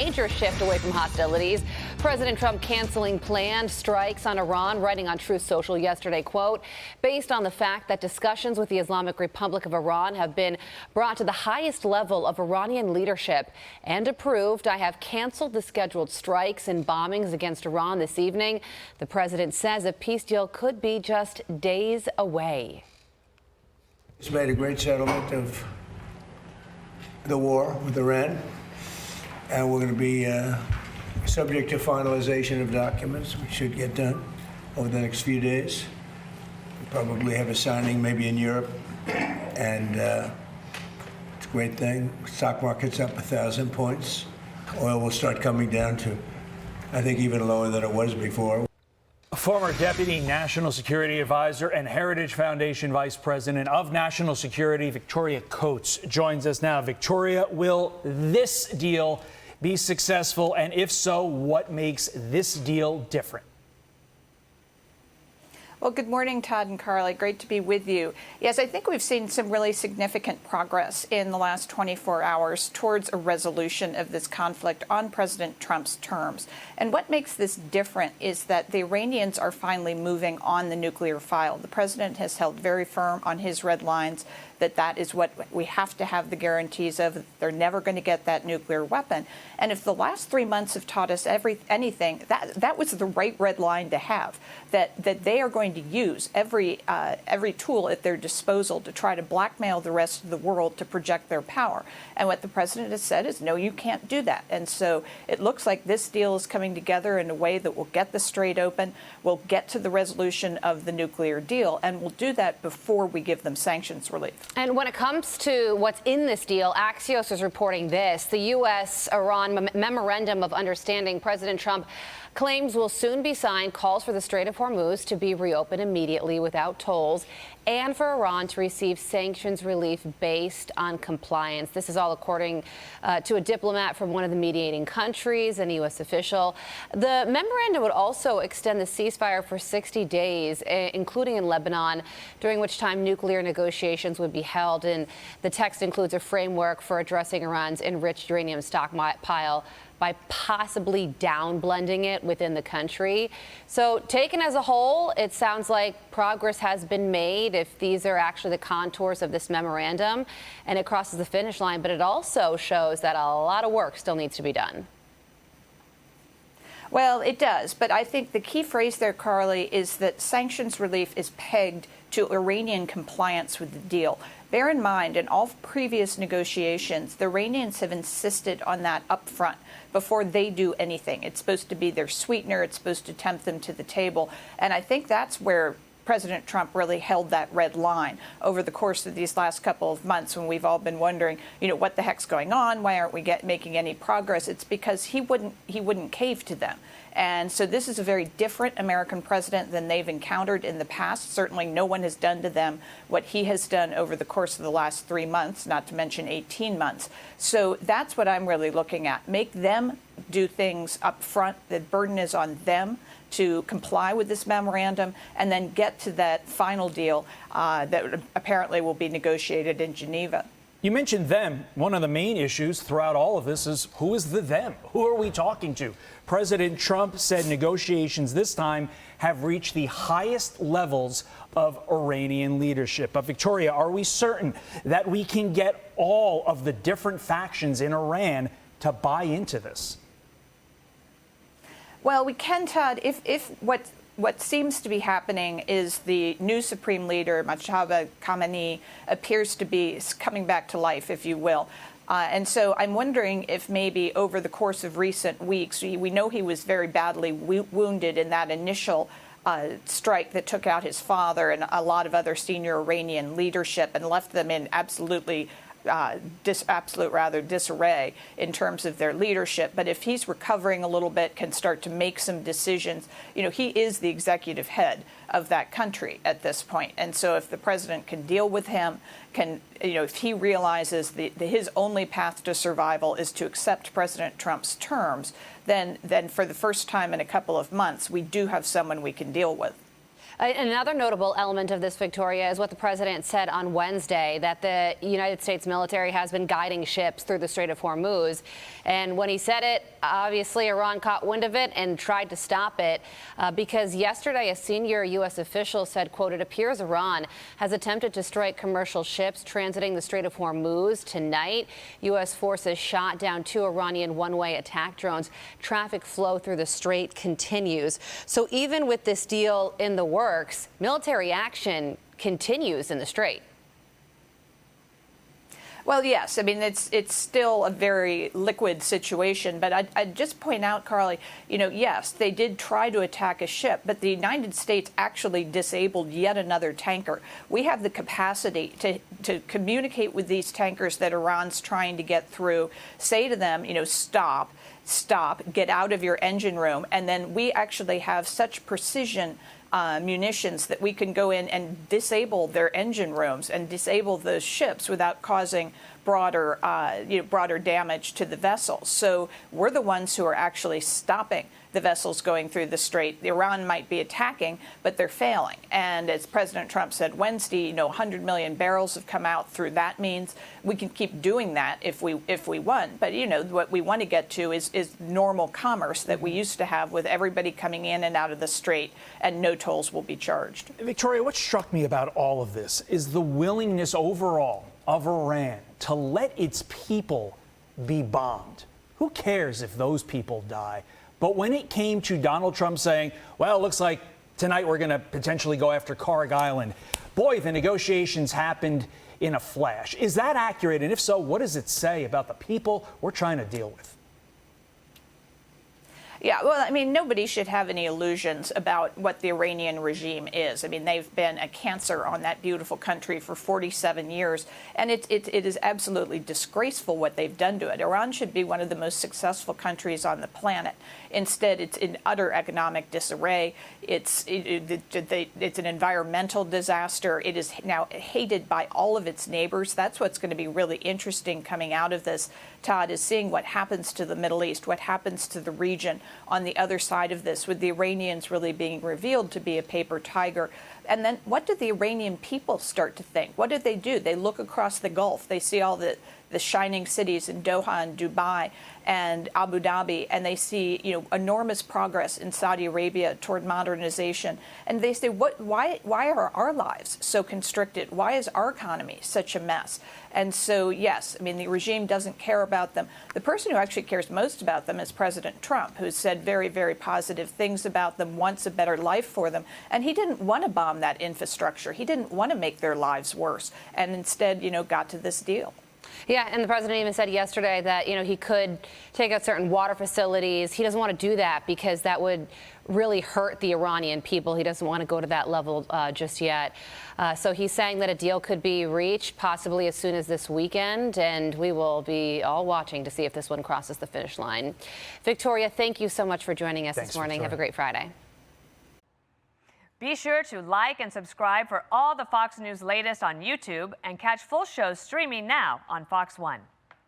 Major shift away from hostilities. President Trump canceling planned strikes on Iran, writing on Truth Social yesterday, quote, based on the fact that discussions with the Islamic Republic of Iran have been brought to the highest level of Iranian leadership and approved, I have canceled the scheduled strikes and bombings against Iran this evening. The president says a peace deal could be just days away. It's made a great settlement of the war with Iran. And we're going to be subject to finalization of documents, which should get done over the next few days. We'll probably have a signing maybe in Europe. And it's a great thing. Stock market's up 1,000 points. Oil will start coming down to, I think, even lower than it was before. Former Deputy National Security Advisor and Heritage Foundation Vice President of National Security, Victoria Coates, joins us now. Victoria, will this deal be successful? And if so, what makes this deal different? Well, good morning, Todd and Carly. Great to be with you. Yes, I think we've seen some really significant progress in the last 24 hours towards a resolution of this conflict on President Trump's terms. And what makes this different is that the Iranians are finally moving on the nuclear file. The president has held very firm on his red lines that is what we have to have the guarantees of. They're never going to get that nuclear weapon. And if the last 3 months have taught us anything, that was the right red line to have, that they are going to use every tool at their disposal to try to blackmail the rest of the world to project their power. And what the president has said is, no, you can't do that. And so it looks like this deal is coming together in a way that will get the Strait open, will get to the resolution of the nuclear deal, and will do that before we give them sanctions relief. And when it comes to what's in this deal, Axios is reporting this. The U.S.-Iran Memorandum of Understanding President Trump claims will soon be signed, calls for the Strait of Hormuz to be reopened immediately without tolls, and for Iran to receive sanctions relief based on compliance. This is all according to a diplomat from one of the mediating countries and a U.S. official. The memorandum would also extend the ceasefire for 60 days, including in Lebanon, during which time nuclear negotiations would be held. And the text includes a framework for addressing Iran's enriched uranium stockpile by possibly downblending it within the country. So taken as a whole, it sounds like progress has been made if these are actually the contours of this memorandum and it crosses the finish line, but it also shows that a lot of work still needs to be done. Well, it does. But I think the key phrase there, Carly, is that sanctions relief is pegged to Iranian compliance with the deal. Bear in mind, in all previous negotiations, the Iranians have insisted on that up front before they do anything. It's supposed to be their sweetener. It's supposed to tempt them to the table. And I think that's where President Trump really held that red line over the course of these last couple of months when we've all been wondering, what the heck's going on? Why aren't we making any progress? It's because he wouldn't cave to them. And so this is a very different American president than they've encountered in the past. Certainly no one has done to them what he has done over the course of the last 3 months, not to mention 18 months. So that's what I'm really looking at. Make them do things up front. The burden is on them to comply with this memorandum and then get to that final deal that apparently will be negotiated in Geneva. You mentioned them. One of the main issues throughout all of this is who is the them? Who are we talking to? President Trump said negotiations this time have reached the highest levels of Iranian leadership. But Victoria, are we certain that we can get all of the different factions in Iran to buy into this? Well, we can, Todd, if what seems to be happening is the new supreme leader, Mojtaba Khamenei, appears to be coming back to life, if you will. And so I'm wondering if maybe over the course of recent weeks, we know he was very badly wounded in that initial strike that took out his father and a lot of other senior Iranian leadership and left them in absolute disarray in terms of their leadership. But if he's recovering a little bit, can start to make some decisions, he is the executive head of that country at this point. And so if the president can deal with him, if he realizes his only path to survival is to accept President Trump's terms, then for the first time in a couple of months, we do have someone we can deal with. Another notable element of this, Victoria, is what the president said on Wednesday, that the United States military has been guiding ships through the Strait of Hormuz. And when he said it, obviously Iran caught wind of it and tried to stop it because yesterday a senior U.S. official said, quote, "It appears Iran has attempted to strike commercial ships transiting the Strait of Hormuz tonight. U.S. forces shot down 2 Iranian one-way attack drones. Traffic flow through the strait continues." So even with this deal in the works, military action continues in the strait. Well, yes. I mean, it's still a very liquid situation. But I'd just point out, Carly, yes, they did try to attack a ship, but the United States actually disabled yet another tanker. We have the capacity to communicate with these tankers that Iran's trying to get through, say to them, stop, get out of your engine room. And then we actually have such precision munitions that we can go in and disable their engine rooms and disable those ships without causing broader damage to the vessels. So we're the ones who are actually stopping the vessels going through the strait. Iran might be attacking, but they're failing. And as President Trump said Wednesday, 100 million barrels have come out through that means. We can keep doing that if we want. But, what we want to get to is normal commerce that we used to have with everybody coming in and out of the strait, and no tolls will be charged. Victoria, what struck me about all of this is the willingness overall of Iran to let its people be bombed. Who cares if those people die? But when it came to Donald Trump saying, well, it looks like tonight we're going to potentially go after Carg Island, boy, the negotiations happened in a flash. Is that accurate? And if so, what does it say about the people we're trying to deal with? Yeah, well, I mean, nobody should have any illusions about what the Iranian regime is. I mean, they've been a cancer on that beautiful country for 47 years, and it is absolutely disgraceful what they've done to it. Iran should be one of the most successful countries on the planet. Instead, it's in utter economic disarray. It's an environmental disaster. It is now hated by all of its neighbors. That's what's going to be really interesting coming out of this, Todd, is seeing what happens to the Middle East, what happens to the region on the other side of this, with the Iranians really being revealed to be a paper tiger. And then what do the Iranian people start to think? What do? They look across the Gulf. They see all the shining cities in Doha and Dubai and Abu Dhabi, and they see enormous progress in Saudi Arabia toward modernization. And they say, why are our lives so constricted? Why is our economy such a mess? And so, yes, I mean, the regime doesn't care about them. The person who actually cares most about them is President Trump, who's said very, very positive things about them, wants a better life for them. And he didn't want to bomb that infrastructure. He didn't want to make their lives worse, and instead, got to this deal. Yeah, and the president even said yesterday that, he could take out certain water facilities. He doesn't want to do that because that would really hurt the Iranian people. He doesn't want to go to that level just yet. So he's saying that a deal could be reached possibly as soon as this weekend, and we will be all watching to see if this one crosses the finish line. Victoria, thank you so much for joining us this morning. Victoria. Have a great Friday. Be sure to like and subscribe for all the Fox News latest on YouTube and catch full shows streaming now on Fox One.